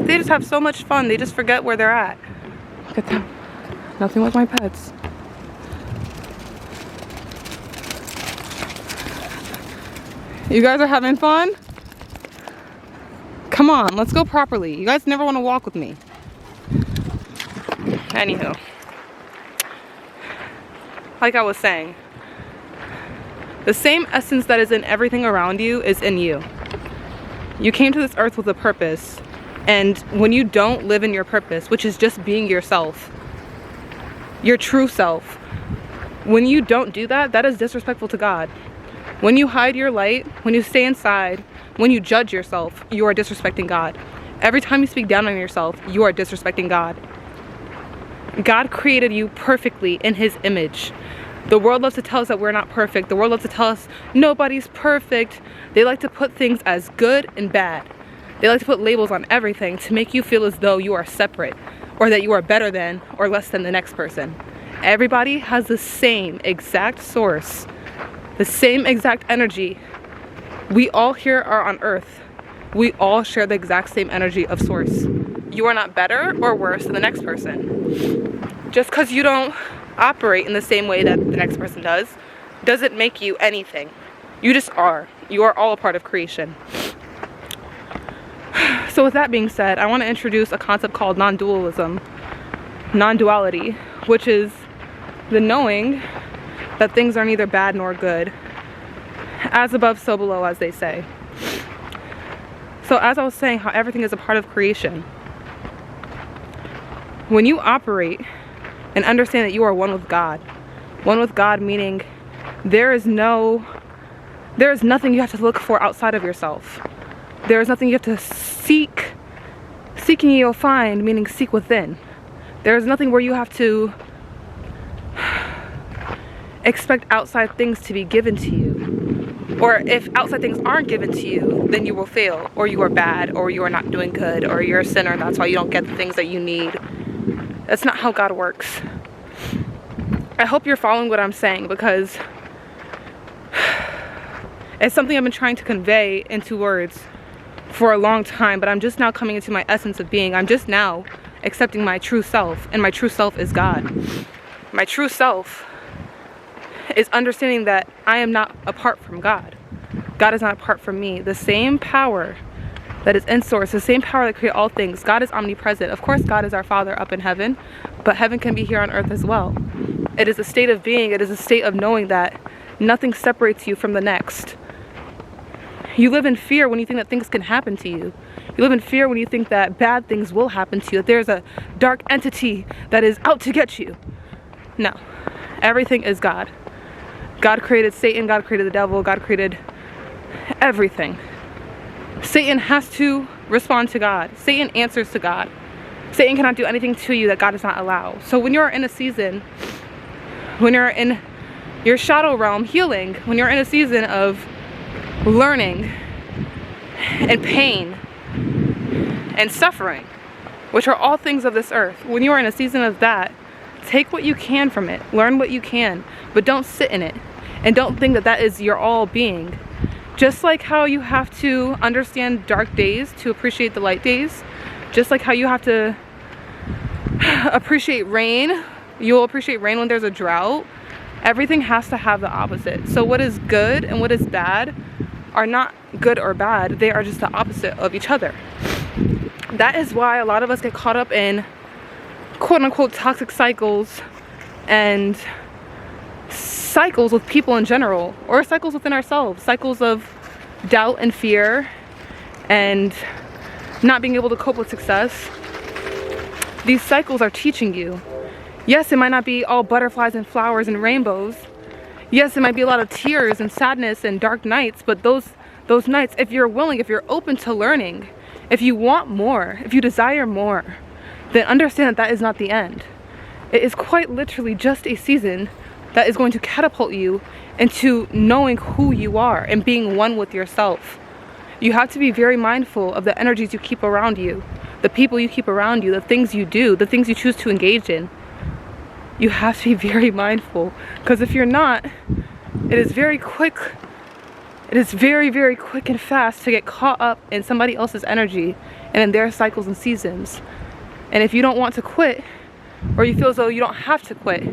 They just have so much fun. They just forget where they're at. Look at them. Nothing like my pets. You guys are having fun? Come on, let's go properly. You guys never want to walk with me. Anywho. Like I was saying, the same essence that is in everything around you is in you. You came to this earth with a purpose, and when you don't live in your purpose, which is just being yourself, your true self, when you don't do that, that is disrespectful to God. When you hide your light, when you stay inside, when you judge yourself, you are disrespecting God. Every time you speak down on yourself, you are disrespecting God. God created you perfectly in his image. The world loves to tell us that we're not perfect. The world loves to tell us nobody's perfect. They like to put things as good and bad. They like to put labels on everything to make you feel as though you are separate, or that you are better than or less than the next person. Everybody has the same exact source, the same exact energy. We all here are on earth. We all share the exact same energy of source. You are not better or worse than the next person. Just because you don't operate in the same way that the next person doesn't make you anything. You just are. You are all a part of creation. So with that being said, I want to introduce a concept called non-dualism, non-duality, which is the knowing that things are neither bad nor good. As above, so below, as they say. So as I was saying, how everything is a part of creation. When you operate and understand that you are one with God meaning there is nothing you have to look for outside of yourself. There is nothing you have to seek. Seeking you'll find, meaning seek within. There is nothing where you have to expect outside things to be given to you. Or if outside things aren't given to you, then you will fail, or you are bad, or you are not doing good, or you're a sinner, and that's why you don't get the things that you need. That's not how God works. I hope you're following what I'm saying, because it's something I've been trying to convey into words for a long time, but I'm just now coming into my essence of being. I'm just now accepting my true self, and my true self is God. My true self is understanding that I am not apart from God. God is not apart from me. The same power that is in source, the same power that created all things. God is omnipresent. Of course, God is our Father up in heaven, but heaven can be here on earth as well. It is a state of being. It is a state of knowing that nothing separates you from the next. You live in fear when you think that things can happen to you. You live in fear when you think that bad things will happen to you, that there's a dark entity that is out to get you. No, everything is God. God created Satan, God created the devil, God created everything. Satan has to respond to God. Satan answers to God. Satan cannot do anything to you that God does not allow. So when you're in a season, when you're in your shadow realm healing, when you're in a season of learning and pain and suffering, which are all things of this earth, when you are in a season of that, take what you can from it, learn what you can, but don't sit in it, and don't think that that is your all being. Just like how you have to understand dark days to appreciate the light days, just like how you have to appreciate rain, you'll appreciate rain when there's a drought. Everything has to have the opposite. So what is good and what is bad are not good or bad, they are just the opposite of each other. That is why a lot of us get caught up in quote-unquote toxic cycles and cycles with people in general, or cycles within ourselves, cycles of doubt and fear and not being able to cope with success. These cycles are teaching you. Yes, it might not be all butterflies and flowers and rainbows. Yes, it might be a lot of tears and sadness and dark nights, but those nights, if you're willing, if you're open to learning, if you want more, if you desire more, then understand that that is not the end. It is quite literally just a season that is going to catapult you into knowing who you are and being one with yourself. You have to be very mindful of the energies you keep around you, the people you keep around you, the things you do, the things you choose to engage in. You have to be very mindful, because if you're not, it is very quick It is very, very quick and fast to get caught up in somebody else's energy and in their cycles and seasons. And if you don't want to quit, or you feel as though you don't have to quit,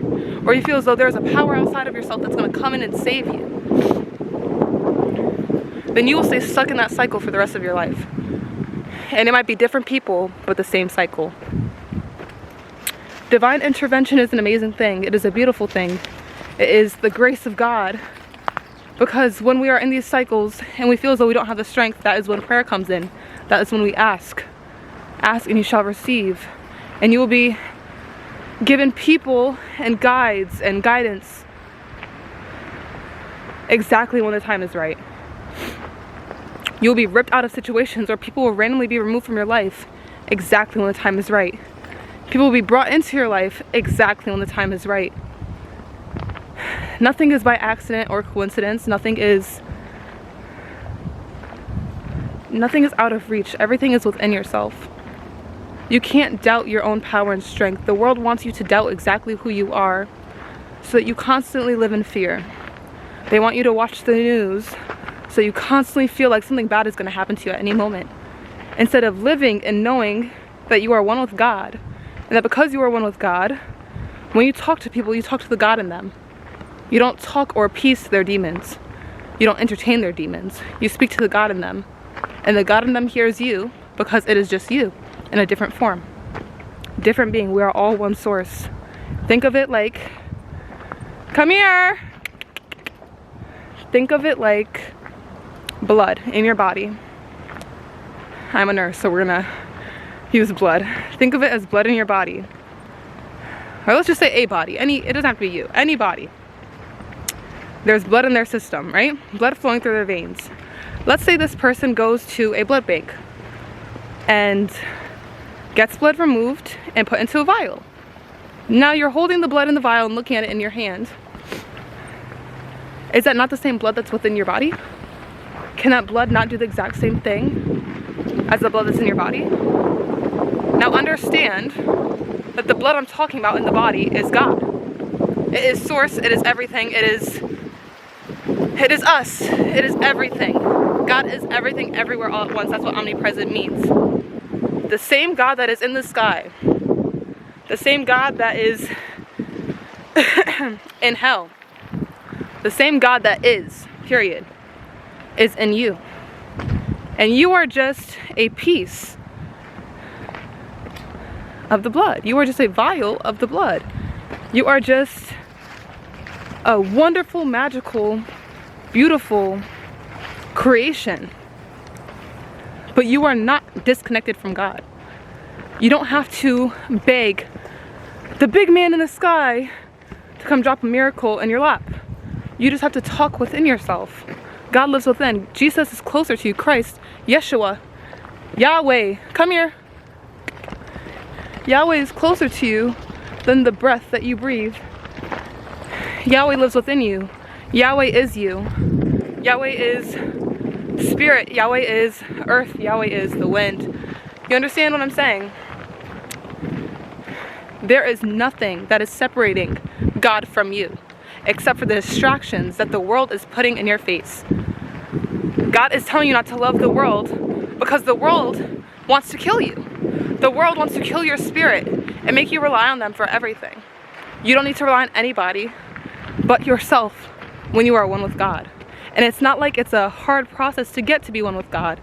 or you feel as though there's a power outside of yourself that's going to come in and save you, then you will stay stuck in that cycle for the rest of your life. And it might be different people, but the same cycle. Divine intervention is an amazing thing. It is a beautiful thing. It is the grace of God. Because when we are in these cycles and we feel as though we don't have the strength, that is when prayer comes in. That is when we ask. Ask and you shall receive. And you will be given people and guides and guidance exactly when the time is right. You'll be ripped out of situations, or people will randomly be removed from your life exactly when the time is right. People will be brought into your life exactly when the time is right. Nothing is by accident or coincidence. Nothing is out of reach. Everything is within yourself. You can't doubt your own power and strength. The world wants you to doubt exactly who you are so that you constantly live in fear. They want you to watch the news so you constantly feel like something bad is going to happen to you at any moment. Instead of living and knowing that you are one with God, and that because you are one with God, when you talk to people, you talk to the God in them. You don't talk or appease their demons. You don't entertain their demons. You speak to the God in them. And the God in them hears you because it is just you in a different form. Different being. We are all one source. Think of it like, come here. Think of it like blood in your body. I'm a nurse, so we're gonna use blood. Think of it as blood in your body. Or let's just say a body. It doesn't have to be you. Any body. There's blood in their system, right? Blood flowing through their veins. Let's say this person goes to a blood bank and gets blood removed and put into a vial. Now you're holding the blood in the vial and looking at it in your hand. Is that not the same blood that's within your body? Can that blood not do the exact same thing as the blood that's in your body? Now understand that the blood I'm talking about in the body is God. It is source, it is everything, it is us, it is everything. God is everything, everywhere, all at once. That's what omnipresent means. The same God that is in the sky, the same God that is in hell, the same God that is, period, is in you. And you are just a piece of the blood. You are just a vial of the blood. You are just a wonderful, magical, beautiful creation. But you are not disconnected from God. You don't have to beg the big man in the sky to come drop a miracle in your lap. You just have to talk within yourself. God lives within. Jesus is closer to you. Christ, Yeshua, Yahweh, come here. Yahweh is closer to you than the breath that you breathe. Yahweh lives within you. Yahweh is you. Yahweh is spirit. Yahweh is earth. Yahweh is the wind. You understand what I'm saying? There is nothing that is separating God from you except for the distractions that the world is putting in your face. God is telling you not to love the world because the world wants to kill you. The world wants to kill your spirit and make you rely on them for everything. You don't need to rely on anybody but yourself when you are one with God. And it's not like it's a hard process to get to be one with God.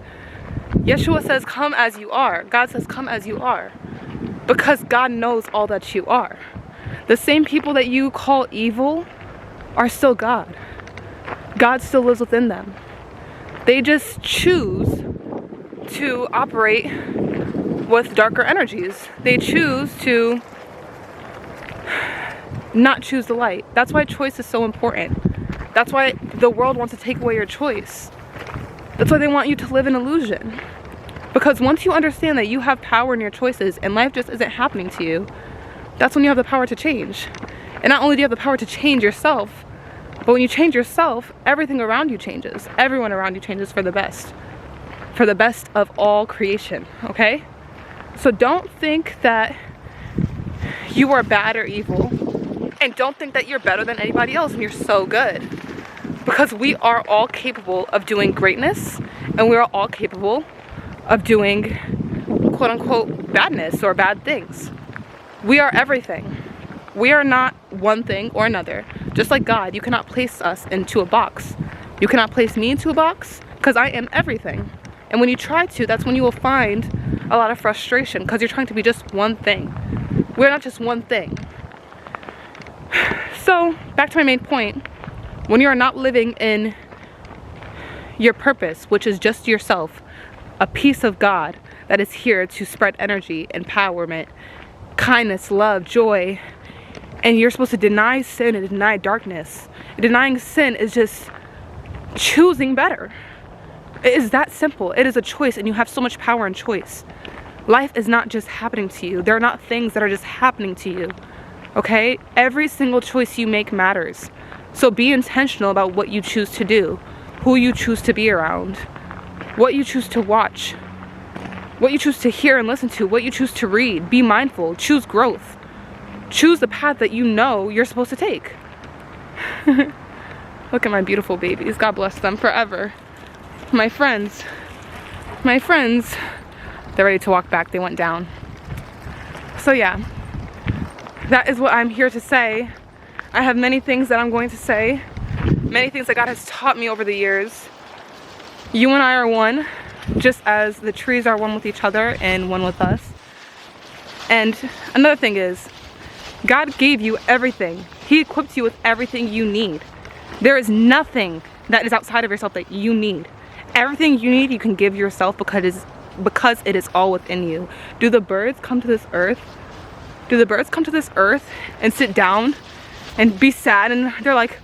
Yeshua says, come as you are. God says, come as you are. Because God knows all that you are. The same people that you call evil are still God. God still lives within them. They just choose to operate with darker energies. They choose to not choose the light. That's why choice is so important. That's why the world wants to take away your choice. That's why they want you to live in illusion. Because once you understand that you have power in your choices and life just isn't happening to you, that's when you have the power to change. And not only do you have the power to change yourself, but when you change yourself, everything around you changes. Everyone around you changes for the best. For the best of all creation, okay? So don't think that you are bad or evil. And don't think that you're better than anybody else and you're so good. Because we are all capable of doing greatness, and we are all capable of doing quote unquote badness or bad things. We are everything. We are not one thing or another. Just like God, you cannot place us into a box. You cannot place me into a box because I am everything. And when you try to, that's when you will find a lot of frustration because you're trying to be just one thing. We're not just one thing. So, back to my main point. When you are not living in your purpose, which is just yourself, a piece of God that is here to spread energy, empowerment, kindness, love, joy, and you're supposed to deny sin and deny darkness. Denying sin is just choosing better. It is that simple. It is a choice, and you have so much power in choice. Life is not just happening to you. There are not things that are just happening to you. Okay? Every single choice you make matters. So be intentional about what you choose to do, who you choose to be around, what you choose to watch, what you choose to hear and listen to, what you choose to read. Be mindful. Choose growth. Choose the path that you know you're supposed to take. Look at my beautiful babies. God bless them forever. My friends, they're ready to walk back. They went down. So yeah, that is what I'm here to say. I have many things that I'm going to say, many things that God has taught me over the years. You and I are one, just as the trees are one with each other and one with us. And another thing is, God gave you everything. He equipped you with everything you need. There is nothing that is outside of yourself that you need. Everything you need, you can give yourself because it is all within you. Do the birds come to this earth? Do the birds come to this earth and sit down and be sad and they're like,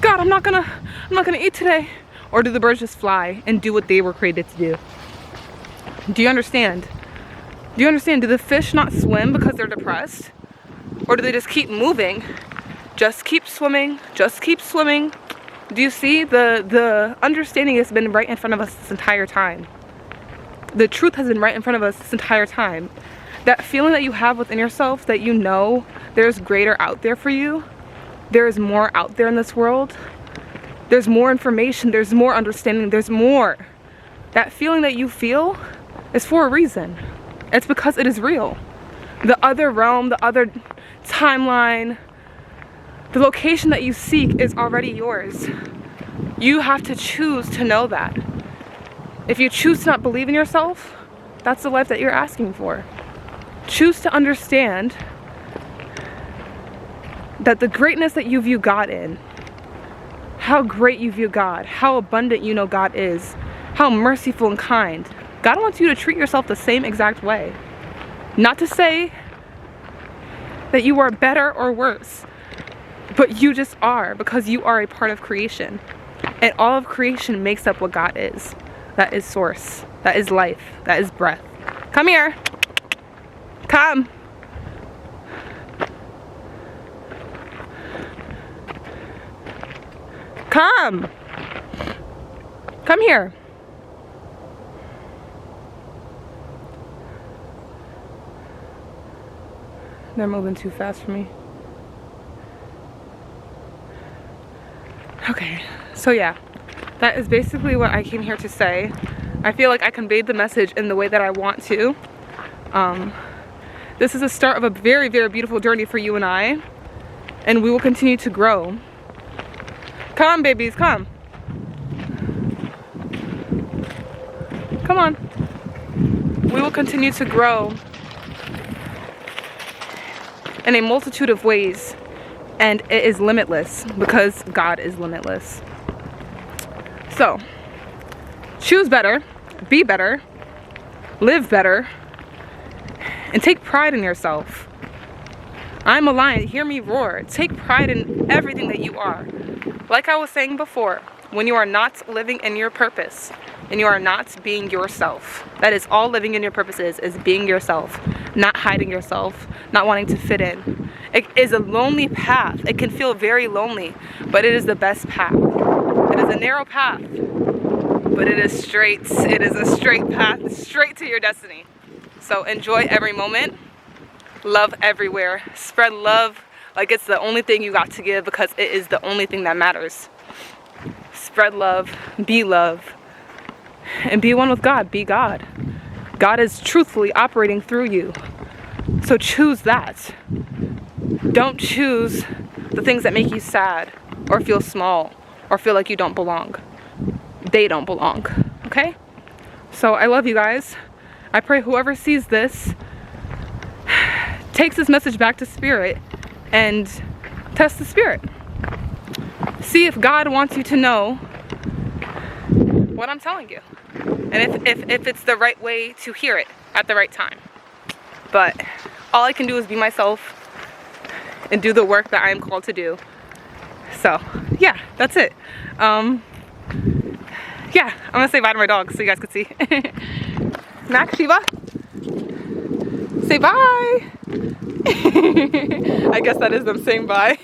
God, I'm not gonna eat today? Or do the birds just fly and do what they were created to do? Do you understand? Do you understand? Do the fish not swim because they're depressed? Or do they just keep moving? Just keep swimming, just keep swimming. Do you see? The understanding has been right in front of us this entire time. The truth has been right in front of us this entire time. That feeling that you have within yourself, that you know there's greater out there for you. There is more out there in this world. There's more information, there's more understanding, there's more. That feeling that you feel is for a reason. It's because it is real. The other realm, the other timeline, the location that you seek is already yours. You have to choose to know that. If you choose to not believe in yourself, that's the life that you're asking for. Choose to understand that the greatness that you view God in, how great you view God, how abundant you know God is, how merciful and kind. God wants you to treat yourself the same exact way. Not to say that you are better or worse, but you just are, because you are a part of creation. And all of creation makes up what God is. That is source. That is life. That is breath. Come here. Come. Come. Come here. They're moving too fast for me. Okay, so yeah, that is basically what I came here to say. I feel like I conveyed the message in the way that I want to. This is the start of a very, very beautiful journey for you and I, and we will continue to grow. Come, babies, come. Come on. We will continue to grow in a multitude of ways, and it is limitless because God is limitless. So, choose better, be better, live better, and take pride in yourself. I'm a lion, hear me roar. Take pride in everything that you are. Like I was saying before, when you are not living in your purpose and you are not being yourself, that is all living in your purpose is being yourself, not hiding yourself, not wanting to fit in. It is a lonely path. It can feel very lonely, but it is the best path. It is a narrow path, but it is straight. It is a straight path, straight to your destiny. So enjoy every moment. Love everywhere. Spread love like it's the only thing you got to give, because it is the only thing that matters. spread love, and be one with God. Be God. God is truthfully operating through you. So choose that. Don't choose the things that make you sad or feel small or feel like you don't belong. They don't belong. Okay? So I love you guys. I pray whoever sees this takes this message back to spirit and test the spirit. See if God wants you to know what I'm telling you. And if it's the right way to hear it at the right time. But all I can do is be myself and do the work that I am called to do. So, yeah, that's it. Yeah, I'm gonna say bye to my dog so you guys can see. Max, Shiva, say bye. I guess that is them saying bye.